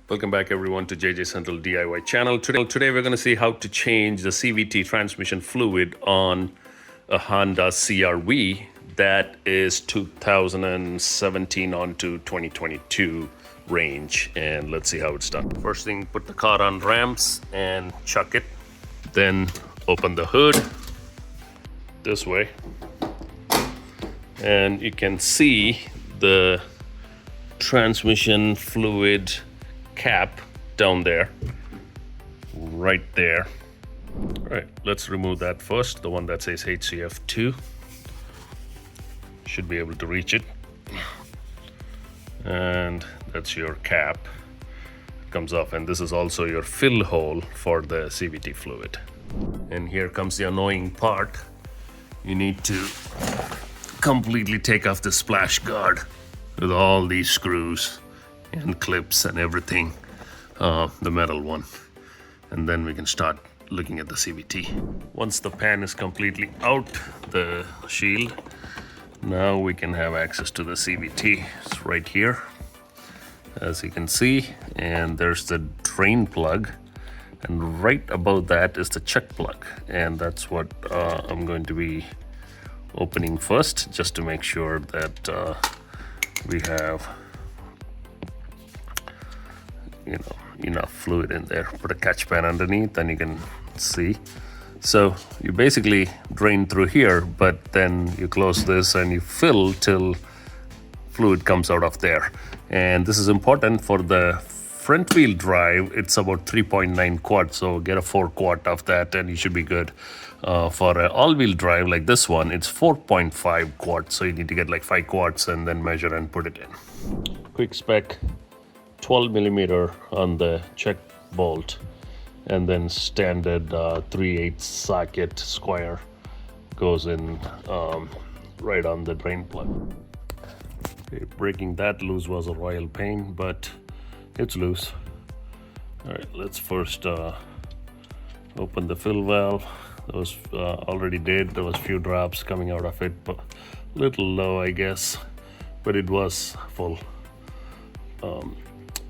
Welcome back everyone to JJ Central DIY channel. Today we're going to see how to change the CVT transmission fluid on a Honda CRV that is 2017 on to 2022 range, and let's see how it's done. First thing, put the car on ramps and chuck it. Then open the hood this way and you can see the transmission fluid cap down there, right there. All right, let's remove that first, the one that says HCF2. Should be able to reach it. And that's your cap. It comes off, and this is also your fill hole for the CVT fluid. And here comes the annoying part. You need to completely take off the splash guard with all these screws and clips and everything, the metal one, and then we can start looking at the CVT. Once the pan is completely out, the shield, now we can have access to the CVT. It's right here, as you can see, and there's the drain plug, and right above that is the check plug, and that's what I'm going to be opening first, just to make sure that we have enough fluid in there. Put a catch pan underneath and you can see. So you basically drain through here, but then you close this and you fill till fluid comes out of there. And this is important for the front wheel drive. It's about 3.9 quart, so get a 4 quart of that and you should be good. For an all-wheel drive like this one, it's 4.5 quarts, so you need to get like 5 quarts and then measure and put it in. Quick spec, 12 millimeter on the check bolt, and then standard 3/8 socket square goes in right on the drain plug. Okay, breaking that loose was a royal pain, but it's loose. All right, let's first open the fill valve. That was already did. There was a few drops coming out of it, but a little low, I guess, but it was full.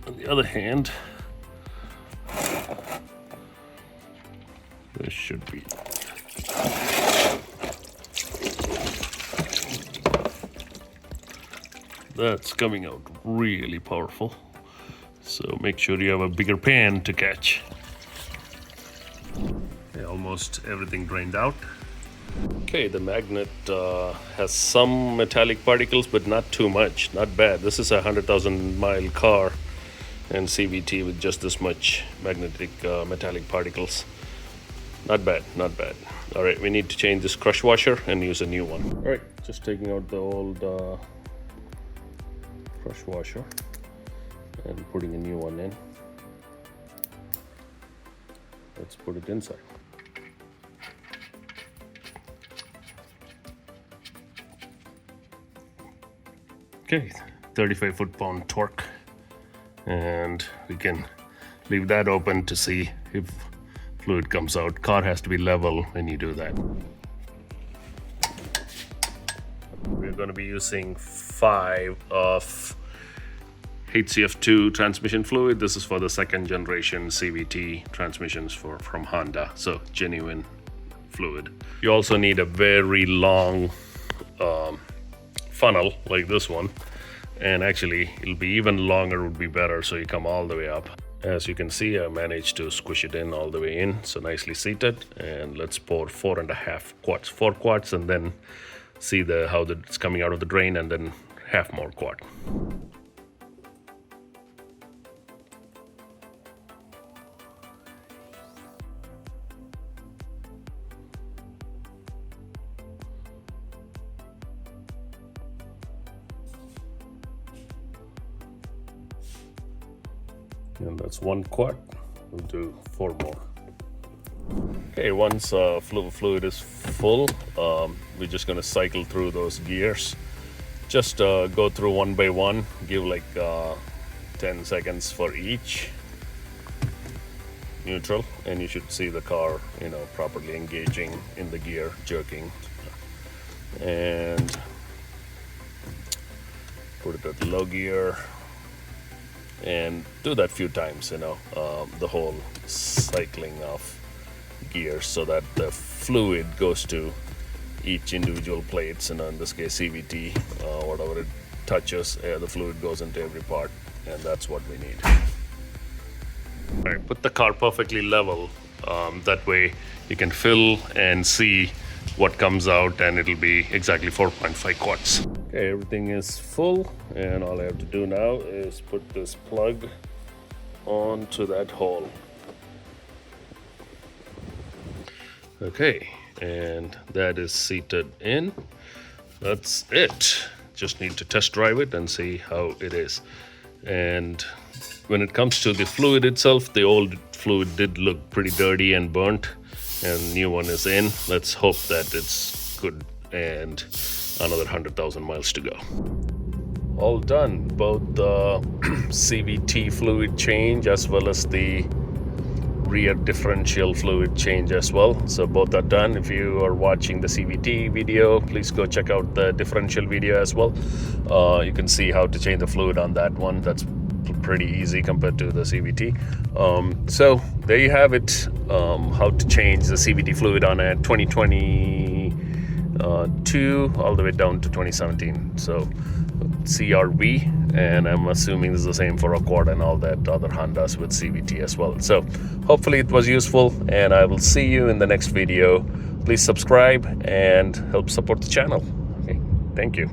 On the other hand, this should be. That's coming out really powerful. So make sure you have a bigger pan to catch. Okay, almost everything drained out. Okay, the magnet has some metallic particles, but not too much, not bad. This is a 100,000 mile car and CVT with just this much magnetic metallic particles. Not bad, not bad. All right, we need to change this crush washer and use a new one. All right, just taking out the old crush washer and putting a new one in. Let's put it inside. Okay, 35 foot-pound torque, and we can leave that open to see if fluid comes out. Car has to be level when you do that. We're going to be using 5 of HCF2 transmission fluid. This is for the second generation CVT transmissions from Honda, so genuine fluid. You also need a very long funnel like this one, and actually it'll be even longer, would be better, so you come all the way up. As you can see, I managed to squish it in all the way in, so nicely seated. And let's pour 4.5 quarts, 4 quarts, and then see how it's coming out of the drain, and then half more quart. And that's 1 quart. We'll do 4 more. Okay, once fluid is full, we're just going to cycle through those gears. Just go through one by one, give like 10 seconds for each. Neutral, and you should see the car, properly engaging in the gear, jerking. And put it at low gear. and do that few times, the whole cycling of gears, so that the fluid goes to each individual plates, in this case CVT, whatever it touches, the fluid goes into every part, and that's what we need. All right, put the car perfectly level, that way you can fill and see what comes out, and it'll be exactly 4.5 quarts. Okay, everything is full, and all I have to do now is put this plug onto that hole. Okay, and that is seated in. That's it. Just need to test drive it and see how it is. And when it comes to the fluid itself, the old fluid did look pretty dirty and burnt, and new one is in. Let's hope that it's good, and another 100,000 miles to go. All done, both the CVT fluid change as well as the rear differential fluid change as well. So both are done. If you are watching the CVT video, please go check out the differential video as well. You can see how to change the fluid on that one. That's pretty easy compared to the CVT. So there you have it, how to change the CVT fluid on a 2022 all the way down to 2017. So CRV, and I'm assuming this is the same for Accord and all that other Hondas with CVT as well. So hopefully it was useful, and I will see you in the next video. Please subscribe and help support the channel. Okay, thank you.